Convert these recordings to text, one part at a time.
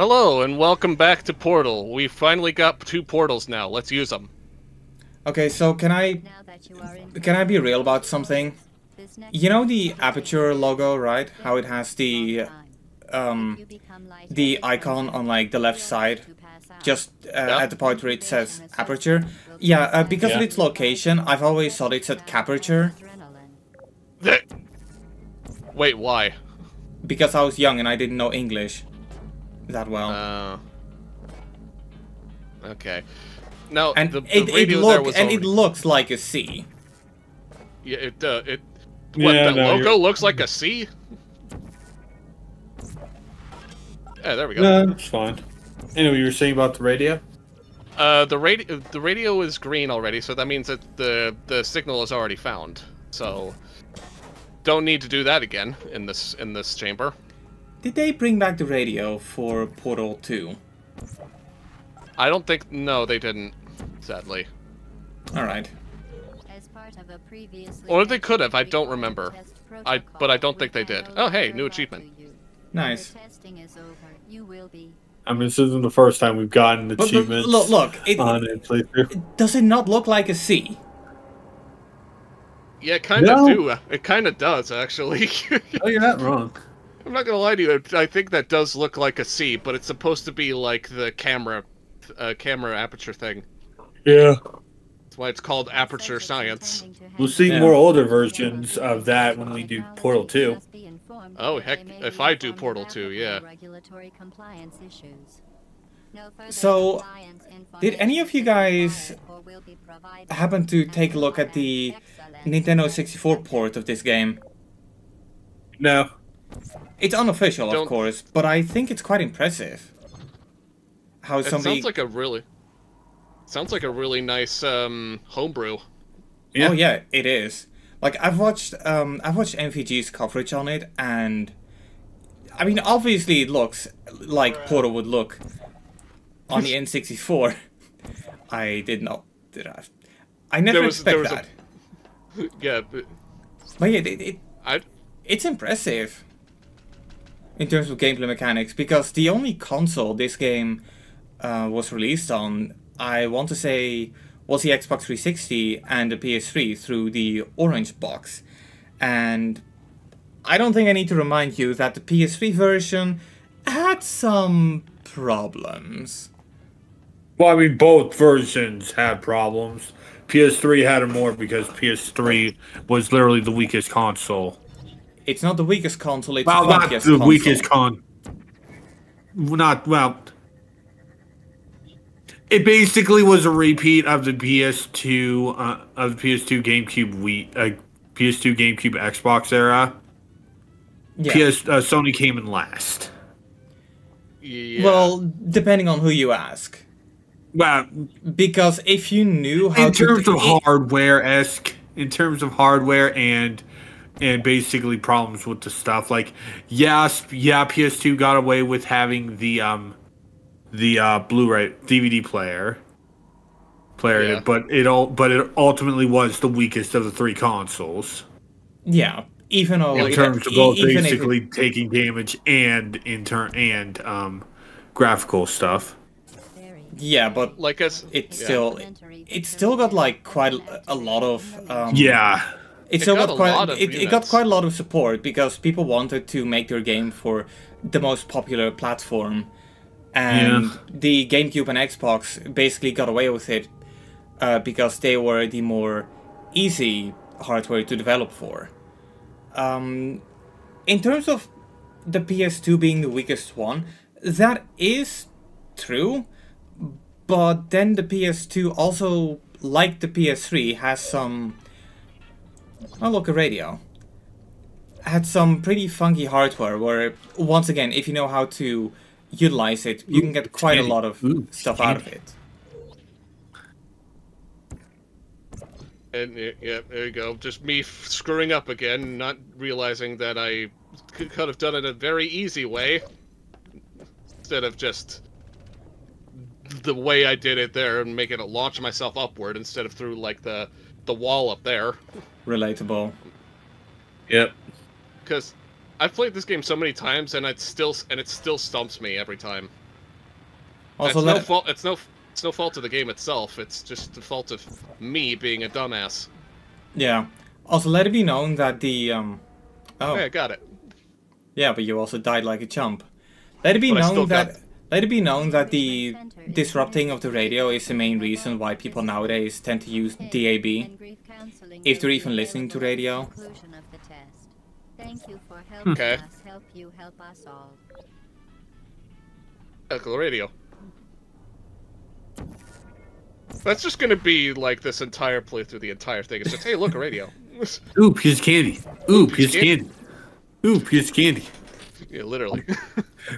Hello and welcome back to Portal. We finally got 2 portals now. Let's use them. Okay, so can I be real about something? You know the Aperture logo, right? How it has the icon on like the left side, just at the point where it says Aperture. Yeah, because of its location, I've always thought it said Caperture. Wait, why? Because I was young and I didn't know English that well. Okay. Now, and the radio there was already... it looks like a C. Yeah, what, the logo looks like a C? Yeah, there we go. No, it's fine. Anyway, you were saying about the radio? The radio is green already, so that means that the signal is already found. So don't need to do that again in this chamber. Did they bring back the radio for Portal 2? I don't think... No, they didn't, sadly. Alright. Or they could have, I don't remember. But I don't think they did. Oh, hey, new achievement. Nice. I mean, this isn't the first time we've gotten achievements look, on a playthrough. Does it not look like a C? Yeah, it kind of do. It kind of does, actually. Oh, you're not wrong. I'm not gonna lie to you. I think that does look like a C, but it's supposed to be like the camera aperture thing. Yeah. That's why it's called Aperture Science. We'll see more older versions of that when we do Portal 2. Oh, heck, if I do Portal 2, yeah. So, did any of you guys happen to take a look at the Nintendo 64 port of this game? No. It's unofficial, of course, but I think it's quite impressive. How somebody... It sounds like a really nice homebrew. Yeah. Oh yeah, it is. Like I've watched MVG's coverage on it, and I mean, obviously it looks like Portal would look on the N64. I did not. I never expect that. Yeah, but yeah, it's impressive in terms of gameplay mechanics, because the only console this game was released on, I want to say, was the Xbox 360 and the PS3 through the orange box. And I don't think I need to remind you that the PS3 version had some problems. Well, I mean, both versions had problems. PS3 had them more because PS3 was literally the weakest console. It's not the weakest console, it's well, the not the console. weakest It basically was a repeat of the PS2 GameCube PS2 GameCube Xbox era. Yeah. Sony came in last. Yeah. Well, depending on who you ask. Well, because if you knew how in terms of hardware and basically problems with the stuff, like PS2 got away with having the Blu-ray DVD player, yeah. but it ultimately was the weakest of the 3 consoles. Yeah, even though in terms of both basically taking damage and graphical stuff. Yeah, but like it's still got like quite a lot of It got quite a lot of support because people wanted to make their game for the most popular platform, and the GameCube and Xbox basically got away with it because they were the more easy hardware to develop for. In terms of the PS2 being the weakest one, that is true, but then the PS2 also, like the PS3, has some... Oh, look, a radio. Had some pretty funky hardware where, once again, if you know how to utilize it, you can get quite a lot of stuff out of it. And yeah, there you go. Just me screwing up again, not realizing that I could have done it a very easy way, instead of just the way I did it there and making it launch myself upward instead of through like the wall up there. Relatable. Yep. Because I've played this game so many times and it still stumps me every time. Also, it's no fault. It's no fault of the game itself. It's just the fault of me being a dumbass. Yeah. Also, let it be known that the Oh. Hey, I got it. Yeah, but you also died like a chump. Let it be known that the disrupting of the radio is the main reason why people nowadays tend to use DAB, if they're even listening to radio. Okay. Local radio. That's just gonna be like this entire playthrough, the entire thing. It's just, hey, look, a radio. Ooh, piece of candy. Ooh, piece of candy. Ooh, piece of candy. Yeah, literally.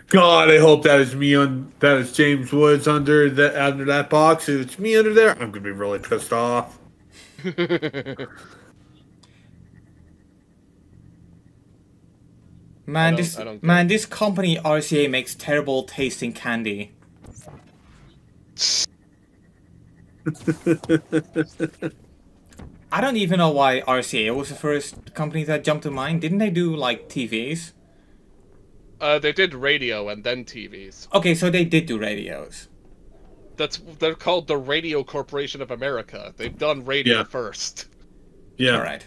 God, I hope that is me that is James Woods under that box. If it's me under there, I'm gonna be really pissed off. Man, this company RCA makes terrible tasting candy. I don't even know why RCA was the first company that jumped to mind. Didn't they do, like, TVs? They did radio and then TVs. Okay, so they did do radios. They're called the Radio Corporation of America. They've done radio first. Yeah. Alright.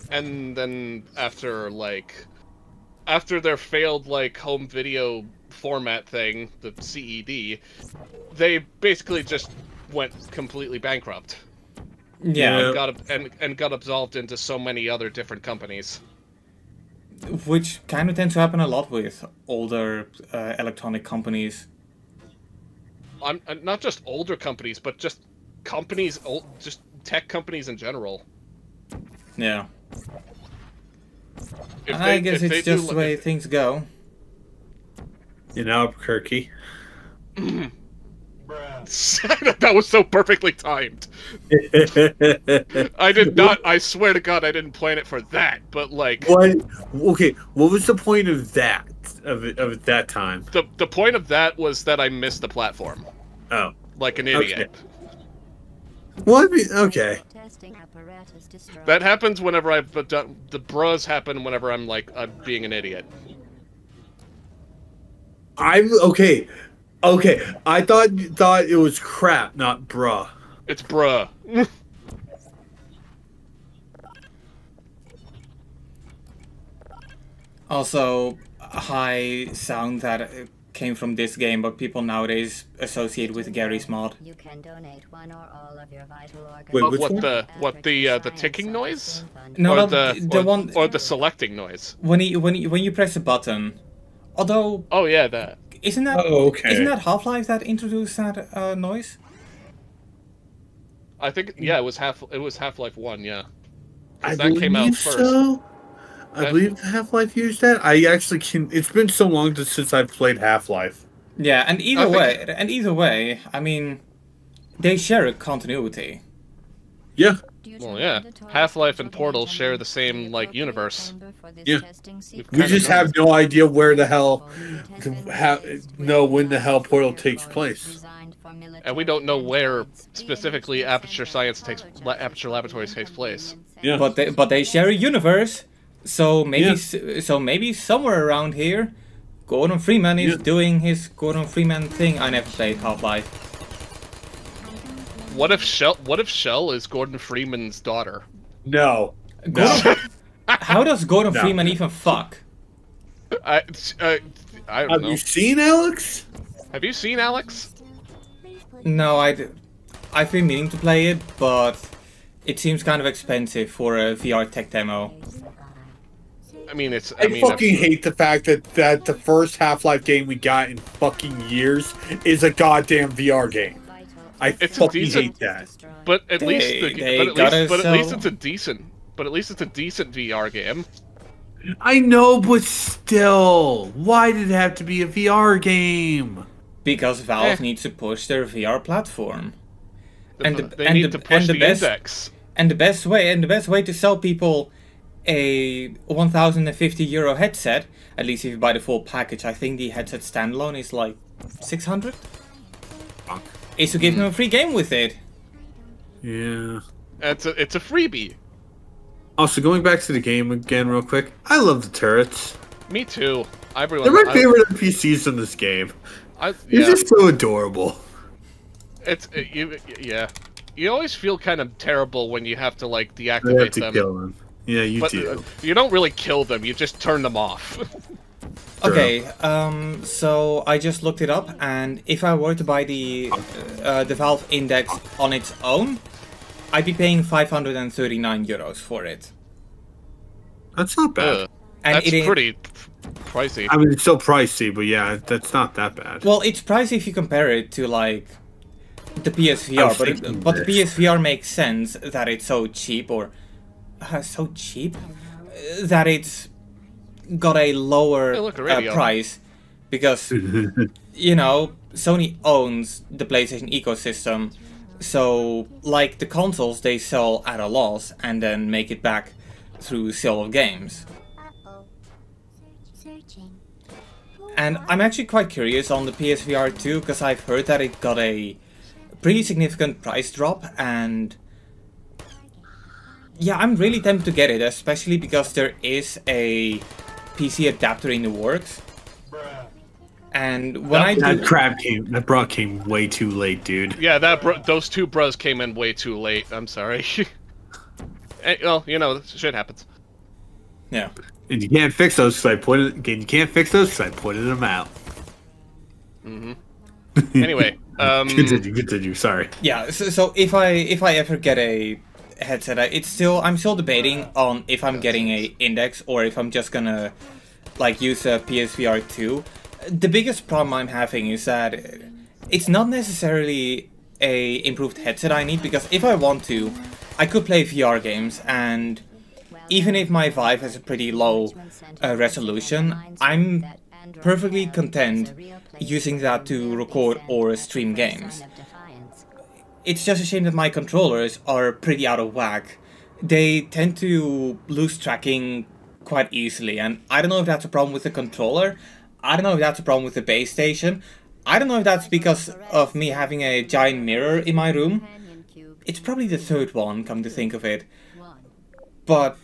And then after their failed, like, home video format thing, the CED, they basically just went completely bankrupt. Yeah. And got absolved into so many other different companies. Which kind of tends to happen a lot with older electronic companies. Not just older companies, but just companies, just tech companies in general. Yeah. I guess it's just the way things go. In Albuquerque. That was so perfectly timed. I did not. I swear to God, I didn't plan it for that. But like, what? Okay, what was the point of that? Of that time? The point of that was that I missed the platform. Oh, like an idiot. Okay. Well, I mean, okay. That happens whenever I've done. The bros happen whenever I'm like being an idiot. Okay. I thought it was crap, not bruh. It's bruh. Also, high sound that came from this game, but people nowadays associate with Garry's Mod. You can donate one or all of your vital organs. Wait, what the ticking noise? No, or the selecting noise. When you press a button, although. Oh yeah, that. Isn't that Isn't that Half-Life that introduced that noise? I think it was Half-Life 1, yeah. I that came out first. So. I believe Half-Life used that. I actually can. It's been so long since I've played Half-Life. Yeah, and either way, I mean, they share a continuity. Yeah. Well, yeah. Half-Life and Portal share the same universe. Yeah. We just have no idea where the hell, when the hell Portal takes place. And we don't know where specifically Aperture Laboratories takes place. Yeah. But they share a universe. So maybe somewhere around here, Gordon Freeman is doing his Gordon Freeman thing. I never played Half-Life. What if Shell is Gordon Freeman's daughter? No. How does Gordon Freeman even fuck? I don't know. Have you seen Alex? Have you seen Alex? No, I've been meaning to play it, but it seems kind of expensive for a VR tech demo. I fucking hate the fact that the first Half-Life game we got in fucking years is a goddamn VR game. I fucking hate that. But at least it's a decent VR game. I know, but still, why did it have to be a VR game? Because Valve needs to push their VR platform. They need to push the index. And the best way to sell people a €1,050 headset, at least if you buy the full package, I think the headset standalone is like 600, is to give them a free game with it. Yeah. It's a freebie. Also, going back to the game again real quick, I love the turrets. Me too. They're my favorite NPCs in this game. They're just so adorable. Yeah. You always feel kind of terrible when you have to like deactivate them. Kill them. Yeah, you do. You don't really kill them. You just turn them off. Okay, so I just looked it up, and if I were to buy the Valve Index on its own, I'd be paying 539 euros for it. That's not bad. And that's pretty pricey. I mean, it's still pricey, but yeah, that's not that bad. Well, it's pricey if you compare it to, like, the PSVR, but the PSVR makes sense that it's so cheap, or... so cheap? That it's got a lower price, because, you know, Sony owns the PlayStation ecosystem, so, like the consoles, they sell at a loss, and then make it back through sale of games. And I'm actually quite curious on the PSVR 2, because I've heard that it got a pretty significant price drop, and yeah, I'm really tempted to get it, especially because there is a PC adapter in the works. And when that bra came way too late, dude. Yeah, those two bros came in way too late. I'm sorry. Well, you know, shit happens. Yeah. And you can't fix those because I pointed them out. Mm-hmm. Anyway, continue. Sorry. Yeah. So if I ever get a headset, I'm still debating on if I'm getting a Index or if I'm just gonna like use a PSVR 2. The biggest problem I'm having is that it's not necessarily a improved headset I need, because if I want to, I could play VR games, and even if my Vive has a pretty low resolution, I'm perfectly content using that to record or stream games. It's just a shame that my controllers are pretty out of whack. They tend to lose tracking quite easily, and I don't know if that's a problem with the controller, I don't know if that's a problem with the base station, I don't know if that's because of me having a giant mirror in my room. It's probably the third one, come to think of it. But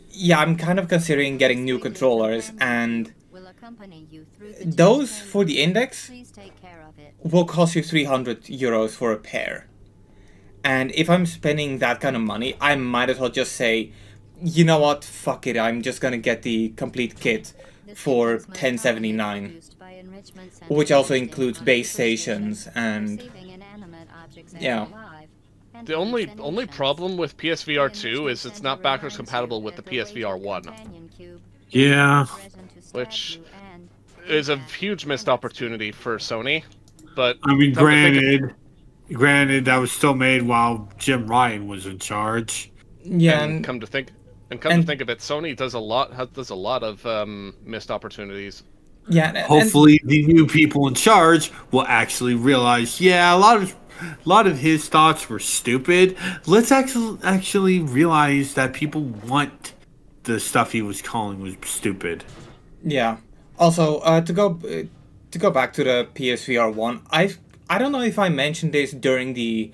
yeah, I'm kind of considering getting new controllers, and those for the Index will cost you 300 euros for a pair. And if I'm spending that kind of money, I might as well just say, you know what, fuck it, I'm just gonna get the complete kit for 1079, which also includes base stations and yeah. The only problem with PSVR 2 is it's not backwards compatible with the PSVR 1. Yeah. Which is a huge missed opportunity for Sony, but I mean, granted, that was still made while Jim Ryan was in charge. Yeah, and come to think of it, Sony does a lot of missed opportunities. Yeah. Hopefully, the new people in charge will actually realize, yeah, a lot of his thoughts were stupid. Let's actually realize that people want the stuff he was calling was stupid. Yeah. Also, to go back to the PSVR 1, I don't know if I mentioned this during the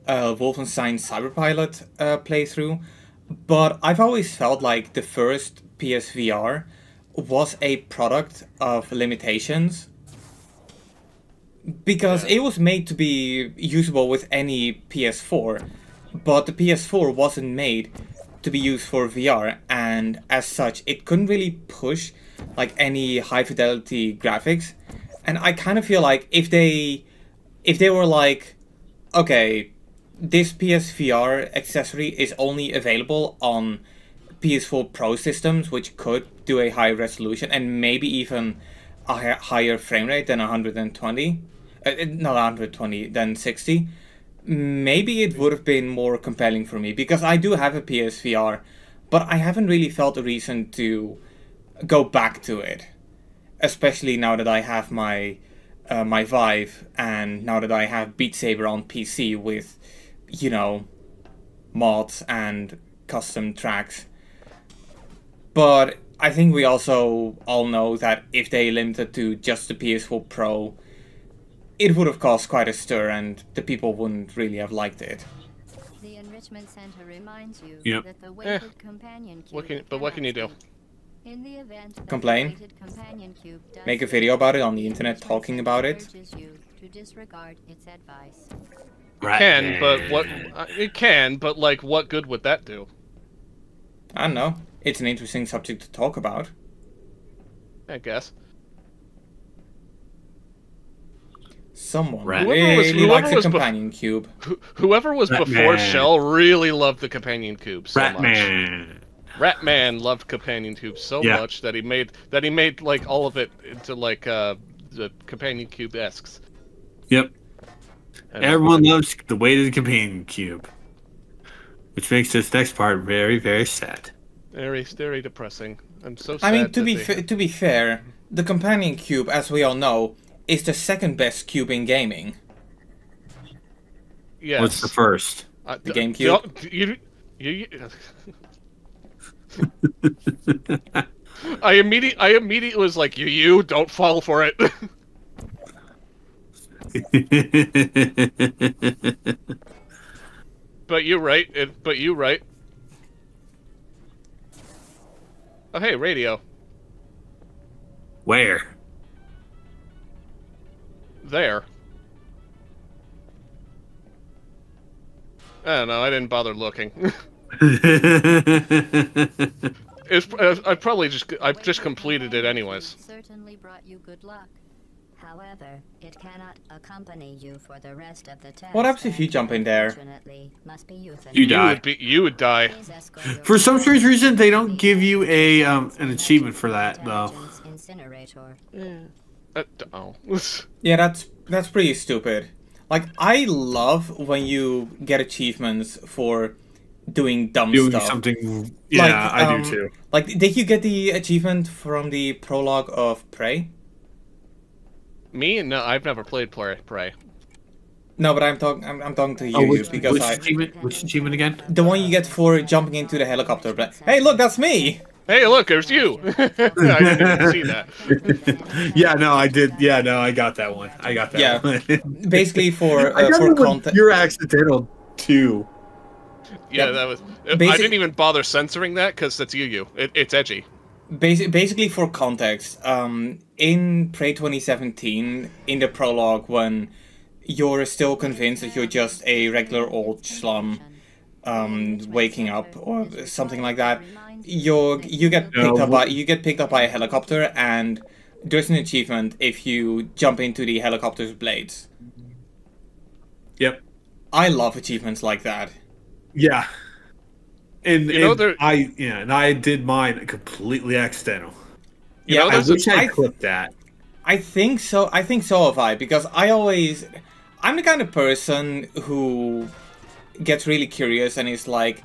Wolfenstein Cyberpilot playthrough, but I've always felt like the first PSVR was a product of limitations, because it was made to be usable with any PS4, but the PS4 wasn't made to be used for VR, and as such it couldn't really push like any high fidelity graphics. And I kind of feel like if they were like, okay, this PSVR accessory is only available on PS4 Pro systems, which could do a high resolution and maybe even a higher frame rate than 120, not 120, than 60, maybe it would have been more compelling for me, because I do have a PSVR, but I haven't really felt a reason to go back to it, especially now that I have my my Vive, and now that I have Beat Saber on PC with, you know, mods and custom tracks. But I think we also all know that if they limited to just the PS4 Pro, it would have caused quite a stir, and the people wouldn't really have liked it. The enrichment center reminds you that the weighted companion cube what can you do? complain, make a video about it on the internet talking about it. It can, but like, what good would that do? I don't know. It's an interesting subject to talk about. I guess. Someone really likes the companion cube. Whoever was before Shell really loved the companion cube so much. Ratman loved companion cube so much that he made like all of it into like the companion cube-esques. Yep. Everyone loves the weight of the companion cube, which makes this next part very, very sad. Very, very depressing. I'm so sad. I mean, to be fair, the companion cube, as we all know, is the second best cube in gaming. Yes. What's the first? The GameCube. I immediately was like, you don't fall for it. But you're right. Oh, hey, radio. Where? There. I don't know. I didn't bother looking. I've just completed it anyways. Certainly brought you good luck. However, it cannot accompany you for the rest of the test. What happens if you jump in there? You die. You would die. For some strange reason, they don't give you a an achievement for that though. Yeah, that's pretty stupid. Like, I love when you get achievements for doing dumb stuff. Something. Yeah, like, I do too. Like, did you get the achievement from the prologue of Prey? Me? No, I've never played Prey. No, but I'm talking to you because which achievement again? The one you get for jumping into the helicopter. But hey, look, that's me. Hey, look, there's you. I didn't even see that. Yeah, no, I did. Yeah, no, I got that one. I got that one. Basically for content. You're accidental too. Yeah, that was. I didn't even bother censoring that because that's you. It's edgy. Basically, for context, in Prey 2017, in the prologue, when you're still convinced that you're just a regular old slum, waking up or something like that, you get picked up by a helicopter, and there's an achievement if you jump into the helicopter's blades. Yep. I love achievements like that. Yeah. And I did mine completely accidental. Yeah, I wish I clipped that. I think so have I, because I'm the kind of person who gets really curious and is like,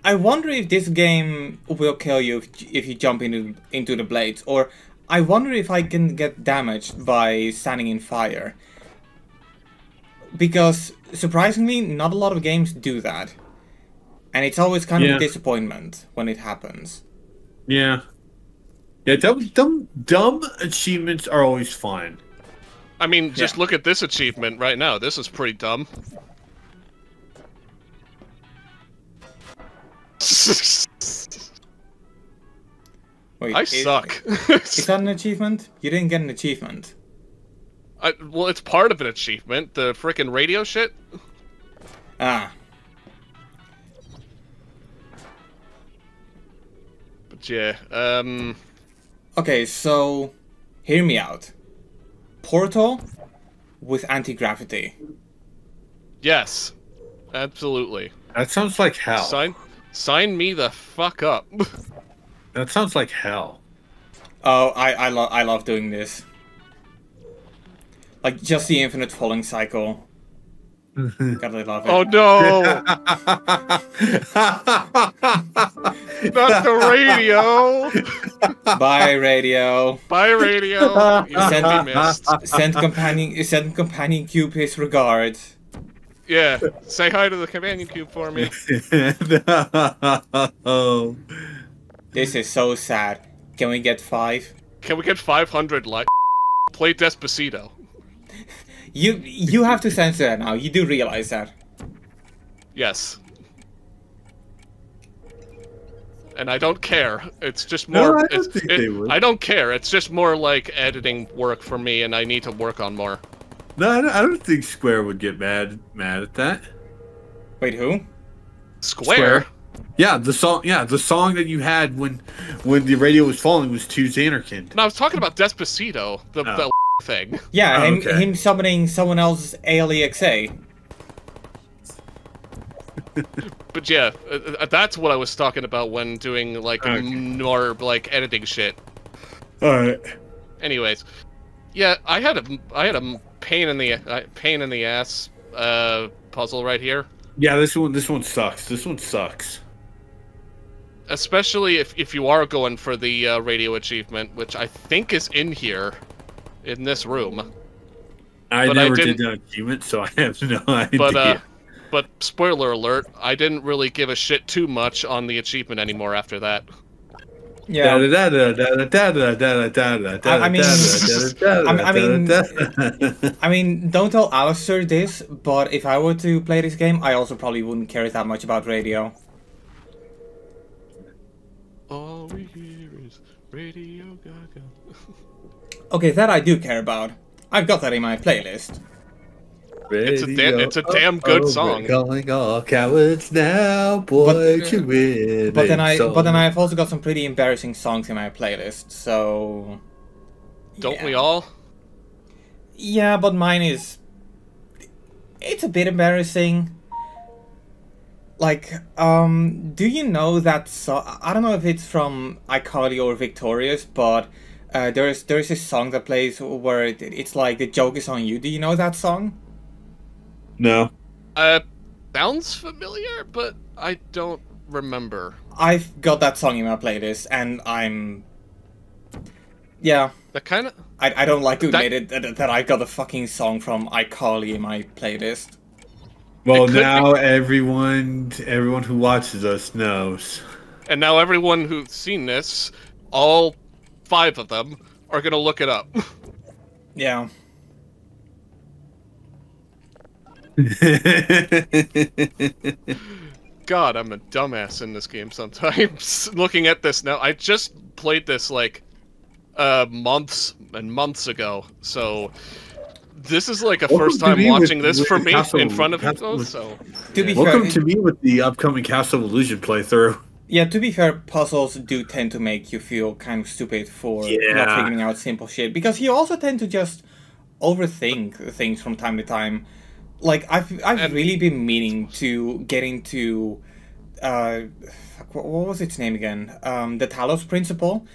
I wonder if this game will kill you if you jump into the blades, or I wonder if I can get damaged by standing in fire. Because surprisingly, not a lot of games do that. And it's always kind of a disappointment when it happens. Yeah. Yeah, dumb achievements are always fun. I mean, just look at this achievement right now. This is pretty dumb. Wait, I suck. Is that an achievement? You didn't get an achievement. Well, it's part of an achievement. The frickin' radio shit. Ah. But yeah, Okay, so hear me out. Portal with anti-gravity. Yes, absolutely. That sounds like hell. Sign me the fuck up. That sounds like hell. Oh, I love doing this. Like, just the infinite falling cycle. Gotta love it. Oh no! Not the radio! Bye, radio. Bye, radio. You sent me missed. Send companion cube his regards. Yeah, say hi to the companion cube for me. No. This is so sad. Can we get 5? Can we get 500 likes? Play Despacito. You have to censor that now. You do realize that. Yes. and I don't care. It's just more. No, I don't think they would. I don't care. It's just more like editing work for me, and I need to work on more. No, I don't think Square would get mad at that. Wait, who? Square? Yeah, the song that you had when the radio was falling was To Xanarkand. No, I was talking about Despacito, the thing. Yeah, him summoning someone else's ALEXA. But yeah, that's what I was talking about when doing like more like editing shit. All right. Anyways, yeah, I had a pain in the ass puzzle right here. Yeah, this one sucks. This one sucks. Especially if you are going for the radio achievement, which I think is in here, in this room. I never did that achievement, so I have no idea. But spoiler alert, I didn't really give a shit too much on the achievement anymore after that. Yeah. I mean, don't tell Alistair this, but if I were to play this game, I also probably wouldn't care that much about radio. All we hear is Radio Gaga. Okay, that I do care about. I've got that in my playlist. It's a damn good song. We're calling all cowards now, boy, to win. But then I've also got some pretty embarrassing songs in my playlist. So don't we all? Yeah, but mine is. It's a bit embarrassing. Like, do you know that song? I don't know if it's from iCarly or Victorious, but there's this song that plays where it's like the joke is on you. Do you know that song? No. Sounds familiar, but I don't remember. I've got that song in my playlist, and I'm. Yeah. That kind of. I don't like to admit it that I got a fucking song from iCarly in my playlist. Well, now everyone who watches us knows. And now everyone who's seen this, all 5 of them, are gonna look it up. Yeah. God, I'm a dumbass in this game sometimes. Looking at this now, I just played this like months and months ago, so this is like a first time watching this for me in front of people. So welcome to me with the upcoming Castle of Illusion playthrough. Yeah, to be fair, puzzles do tend to make you feel kind of stupid for not figuring out simple shit, because you also tend to just overthink things from time to time. Like, I've really been meaning to get into, what was its name again? The Talos Principle,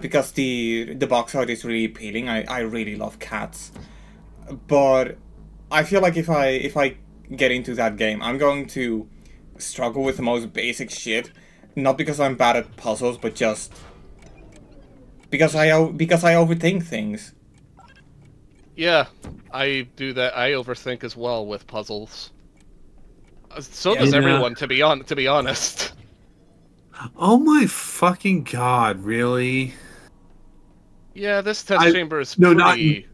because the box art is really appealing. I really love cats. But I feel like if I get into that game, I'm going to struggle with the most basic shit. Not because I'm bad at puzzles, but just because I overthink things. Yeah, I do that. I overthink as well with puzzles. So does everyone, to be honest. Oh my fucking god! Really? Yeah, this test chamber is pretty.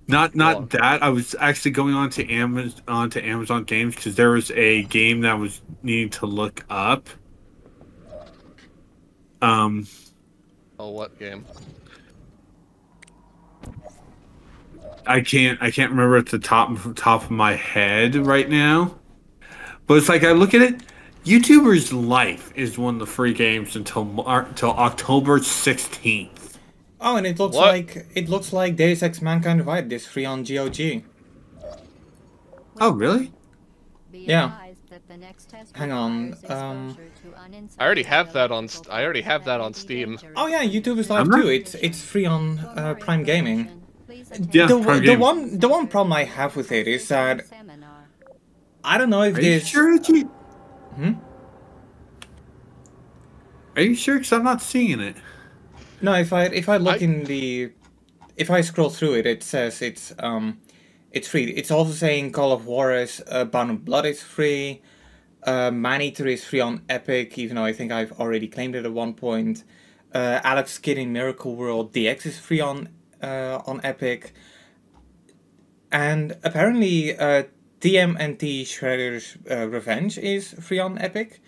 Not that. I was actually going onto Amazon Games because there was a game that I was needing to look up. Oh, what game? I can't remember at the top of my head right now. But it's like I look at it, YouTuber's Life is one of the free games until October 16th. Oh, and it looks like Deus Ex Mankind Divided is free on GOG. Oh, really? Yeah. Hang on. I already have that on Steam. Oh yeah, YouTuber's Life too. It's free on Prime Gaming. Yeah, the one problem I have with it is that I don't know if Are you sure? Are you sure? Because I'm not seeing it. No, if I look if I scroll through it, it says it's free. It's also saying Call of Juarez, Bound of Blood is free. Maneater is free on Epic, even though I think I've already claimed it at one point. Alex Kidd in Miracle World DX is free on Epic. And apparently TMNT Shredder's Revenge is free on Epic.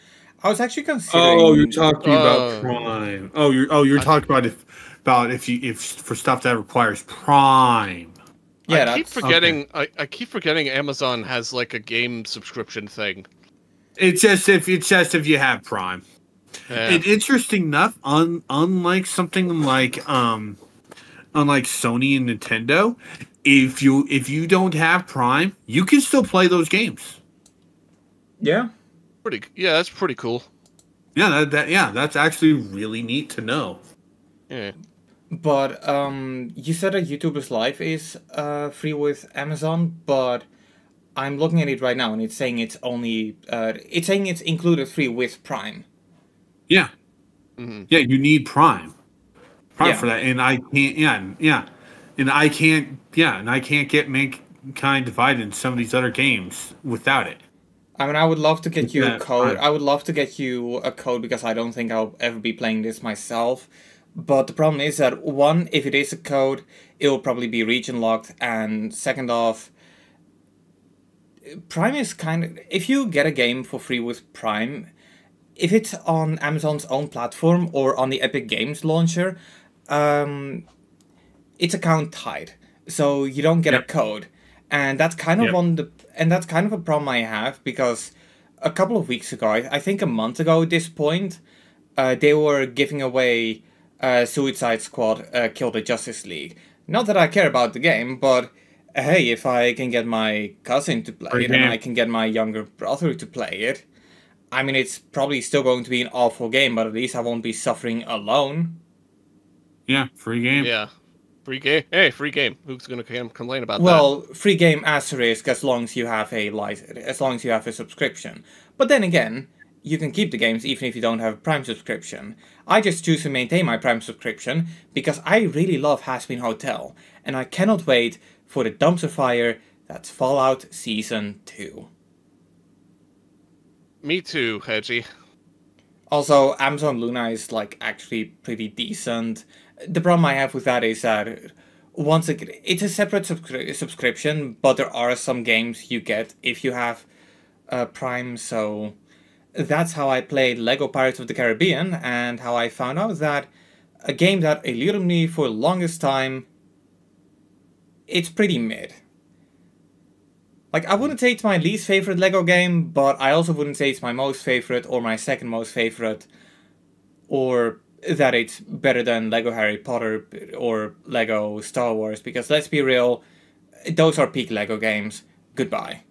I was actually considering. Oh, you're talking about Prime. You're talking about if for stuff that requires Prime. Yeah, I keep forgetting Amazon has like a game subscription thing. It's just if you have Prime. Yeah. And interesting enough, unlike something like unlike Sony and Nintendo, if you don't have Prime, you can still play those games. Yeah. That's pretty cool. Yeah, that's actually really neat to know. Yeah. But you said that YouTubers Live is free with Amazon, but I'm looking at it right now and it's saying it's only it's included free with Prime. Yeah. Mm-hmm. Yeah, you need Prime for that, and I can't. And I can't get Mankind Divided in some of these other games without it. I mean, I would love to get you a code. I would love to get you a code because I don't think I'll ever be playing this myself. But the problem is that, one, if it is a code, it will probably be region locked, and second off, Prime is kind of... If you get a game for free with Prime, if it's on Amazon's own platform or on the Epic Games launcher, it's account tied, so you don't get a code, and that's kind of that's kind of a problem I have, because a couple of weeks ago, I think a month ago at this point, they were giving away Suicide Squad Kill the Justice League. Not that I care about the game, but hey, if I can get my cousin to play it and I can get my younger brother to play it, I mean, it's probably still going to be an awful game, but at least I won't be suffering alone. Yeah, free game. Yeah. Free game. Hey, free game. Who's going to complain about that? Well, free game asterisk as long as you have a subscription. But then again, you can keep the games even if you don't have a Prime subscription. I just choose to maintain my Prime subscription because I really love Hazbin Hotel, and I cannot wait for the dumpster fire that's Fallout Season 2. Me too, Hedgie. Also, Amazon Luna is like actually pretty decent. The problem I have with that is that it's a separate subscription, but there are some games you get if you have Prime, so that's how I played Lego Pirates of the Caribbean, and how I found out that a game that eluded me for the longest time, it's pretty mid. Like, I wouldn't say it's my least favorite Lego game, but I also wouldn't say it's my most favorite or my second most favorite, or that it's better than Lego Harry Potter or Lego Star Wars, because let's be real, those are peak Lego games. Goodbye.